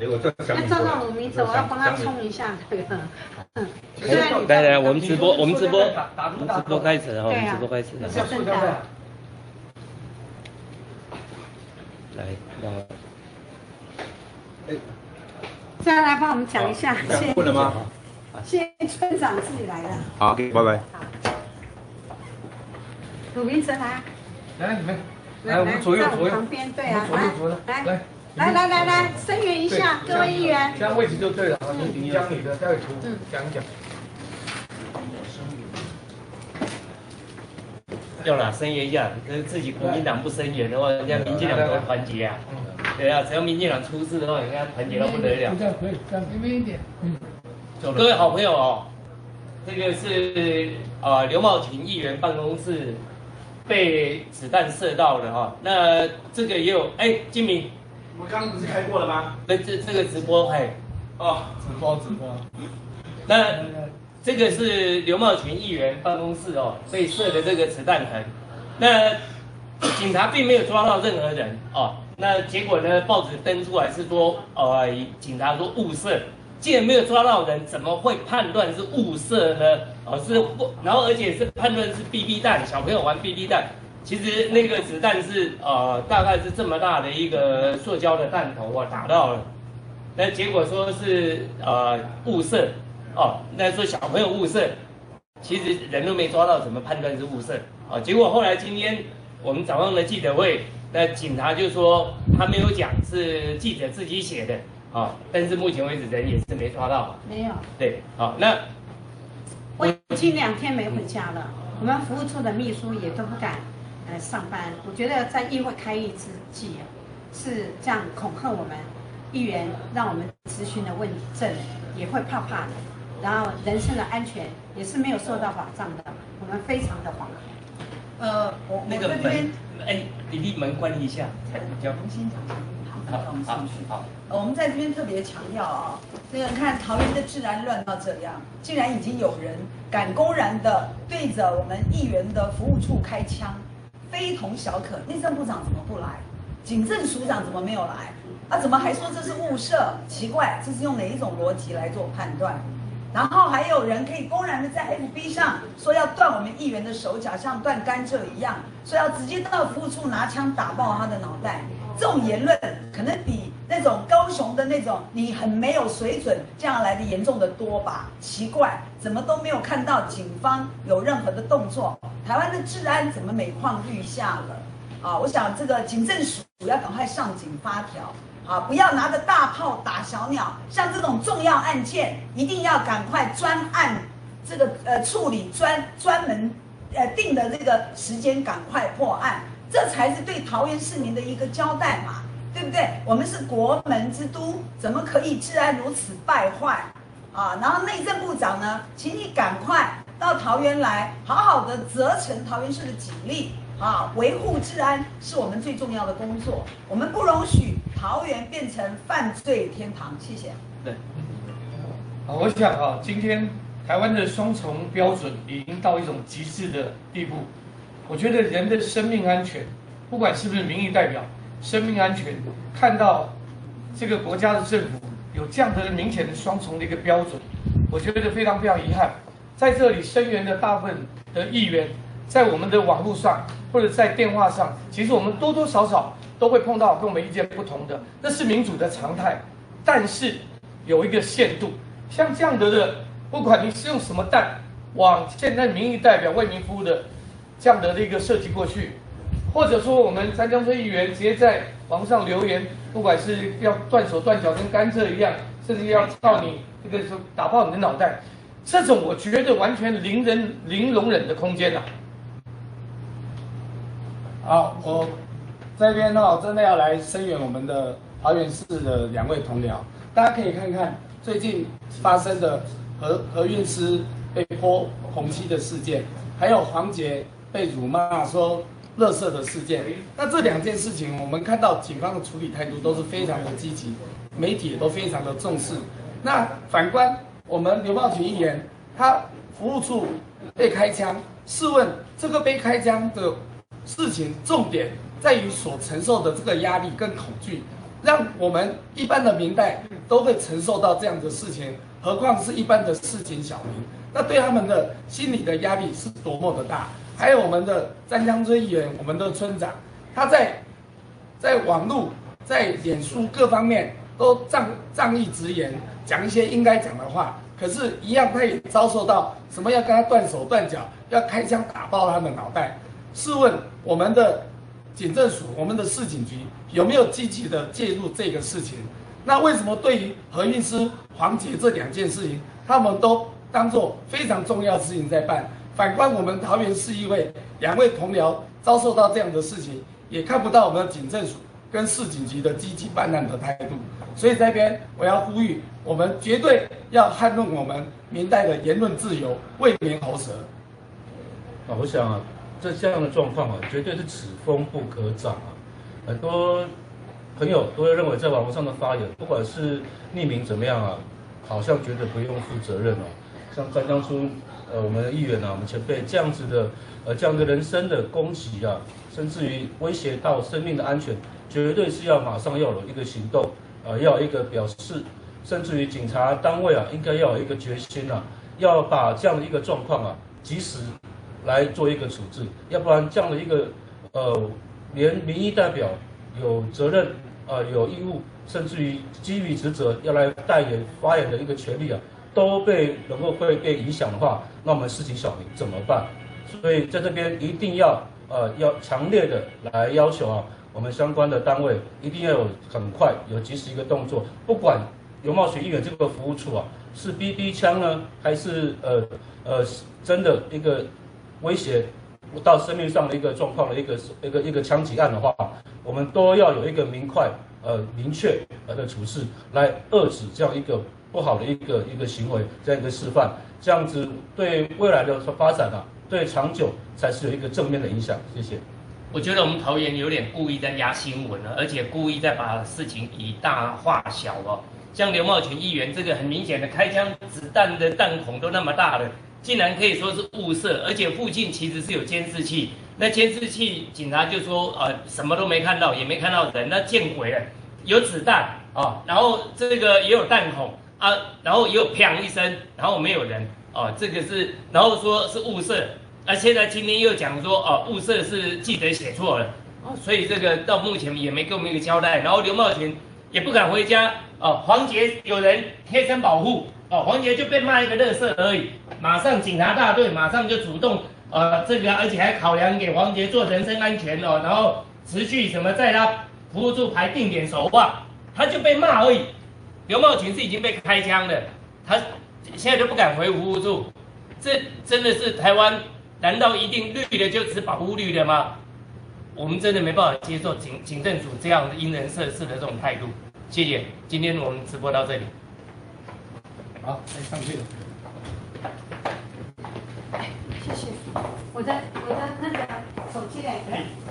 我这那照到我名字，我要帮他冲一下这个。来，我们直播开始哈，我们直播开始。是真的。来，让我。再来帮我们讲一下。问了吗？谢谢村长自己来的。好，拜拜。鲁明哲来。来，你们。来，我们左右。旁边对啊，来，声援一下各位议员。这样位置就对了啊，你将你的待会图讲一讲。要啦，声援一下，自己国民党不声援的话，人家民进党多团结啊。对啊，只要民进党出事的话，人家团结到不得了。这样可以，这样边一点。各位好朋友哦，这个是刘茂群议员办公室被子弹射到的哈。那这个也有金明，我们刚刚不是开过了吗？这个直播直播。那这个是刘茂群议员办公室哦被射的这个子弹痕。那警察并没有抓到任何人哦。那结果呢？报纸登出来是说，警察说误射。既然没有抓到人，怎么会判断是误射呢？然后而且是判断是 BB 弹，小朋友玩 BB 弹，其实那个子弹是大概是这么大的一个塑胶的弹头打到了，那结果说是误射那说小朋友误射，其实人都没抓到，怎么判断是误射结果后来今天我们早上的记者会，那警察就说他没有讲是记者自己写的。但是目前为止人也是没抓到。没有。对，那我已经2天没回家了，我们服务处的秘书也都不敢上班。我觉得在议会开议之际是这样恐吓我们议员，让我们咨询的问政也会怕怕的，然后人身的安全也是没有受到保障的，我们非常的惶恐。我那个门，你门关一下，才比较。重新讲。好。我们在这边特别强调啊，这个看桃园的治安乱到这样，竟然已经有人敢公然的对着我们议员的服务处开枪，非同小可。内政部长怎么不来？警政署长怎么没有来？怎么还说这是误射？奇怪，这是用哪一种逻辑来做判断？然后还有人可以公然的在 FB 上说要断我们议员的手脚，像断甘蔗一样，说要直接到服务处拿枪打爆他的脑袋。这种言论可能比那种高雄的那种你很没有水准这样来的严重的多吧？奇怪，怎么都没有看到警方有任何的动作？台湾的治安怎么每况愈下了？我想这个警政署要赶快上紧发条不要拿着大炮打小鸟。像这种重要案件，一定要赶快专案这个处理专门定的这个时间赶快破案。这才是对桃园市民的一个交代嘛，对不对？我们是国门之都，怎么可以治安如此败坏然后内政部长呢，请你赶快到桃园来，好好的责成桃园市的警力维护治安是我们最重要的工作。我们不容许桃园变成犯罪天堂。谢谢。对。我想今天台湾的双重标准已经到一种极致的地步。我觉得人的生命安全，不管是不是民意代表，生命安全，看到这个国家的政府有这样的明显的双重的一个标准，我觉得非常非常遗憾。在这里声援的大部分的议员，在我们的网络上或者在电话上，其实我们多多少少都会碰到跟我们意见不同的，那是民主的常态。但是有一个限度，像这样的，不管你是用什么弹往现在民意代表为民服务的。这样的一个设计过去，或者说我们三江村议员直接在网上留言，不管是要断手断脚跟甘蔗一样，甚至要靠你这个打爆你的脑袋，这种我觉得完全零容忍的空间好，我这边真的要来声援我们的桃园市的2位同僚，大家可以看看最近发生的何韵诗被泼红漆的事件，还有黄捷被辱骂说垃圾的事件。那这2件事情，我们看到警方的处理态度都是非常的积极，媒体也都非常的重视。那反观我们刘茂群议员，他服务处被开枪，试问这个被开枪的事情重点在于所承受的这个压力跟恐惧，让我们一般的民代都会承受到这样的事情，何况是一般的市井小民，那对他们的心理的压力是多么的大。还有我们的詹江村议员，我们的村长，他在网络、在脸书各方面都仗义直言，讲一些应该讲的话，可是，一样他也遭受到什么要跟他断手断脚，要开枪打爆他的脑袋。试问我们的警政署、我们的市警局有没有积极的介入这个事情？那为什么对于何韵诗、黄捷这2件事情，他们都当作非常重要的事情在办？反观我们桃园市议会2位同僚遭受到这样的事情，也看不到我们的警政署跟市警局的积极办案的态度。所以这边我要呼吁，我们绝对要捍卫我们民代的言论自由，为民喉舌。我想啊，这样的状况啊，绝对是此风不可长啊。很多朋友都会认为，在网络上的发言，不管是匿名怎么样啊，好像觉得不用负责任哦。像詹江村我们的议员啊，我们前辈这样子的这样的人身的攻击啊，甚至于威胁到生命的安全，绝对是要马上要有一个行动。要有一个表示，甚至于警察单位啊，应该要有一个决心啊，要把这样的一个状况啊，及时来做一个处置，要不然这样的一个连民意代表有责任有义务，甚至于基于职责要来代言发言的一个权利啊，都会被影响的话，那我们市井小民怎么办？所以在这边一定要强烈的来要求啊。我们相关的单位一定要有很快有及时一个动作，不管刘茂群议员这个服务处啊是BB枪呢，还是真的一个威胁到生命上的一个状况的一个枪击案的话，我们都要有一个明确的处置来遏止这样一个不好的一个行为，这样一个示范，这样子对未来的发展啊，对长久才是有一个正面的影响。谢谢。我觉得我们桃园有点故意在压新闻了，而且故意在把事情以大化小哦。像刘茂群议员这个很明显的开枪子弹的弹孔都那么大了，竟然可以说是误射，而且附近其实是有监视器，那监视器警察就说什么都没看到，也没看到人，那见鬼了，有子弹啊，然后这个也有弹孔啊，然后也有砰一声，然后没有人啊，这个是然后说是误射。现在今天又讲说误射是记者写错了所以这个到目前也没给我们一个交代。然后刘茂群也不敢回家黄捷有人贴身保护黄捷就被骂一个垃圾而已，马上警察大队马上就主动这个，而且还考量给黄捷做人身安全然后持续什么在他服务处排定点守望，他就被骂而已。刘茂群是已经被开枪的，他现在都不敢回服务处，这真的是台湾。难道一定绿的就只保护绿的吗？我们真的没办法接受警政署这样的因人设事的这种态度。谢谢，今天我们直播到这里。好，上去了。谢谢。我的那个手机嘞。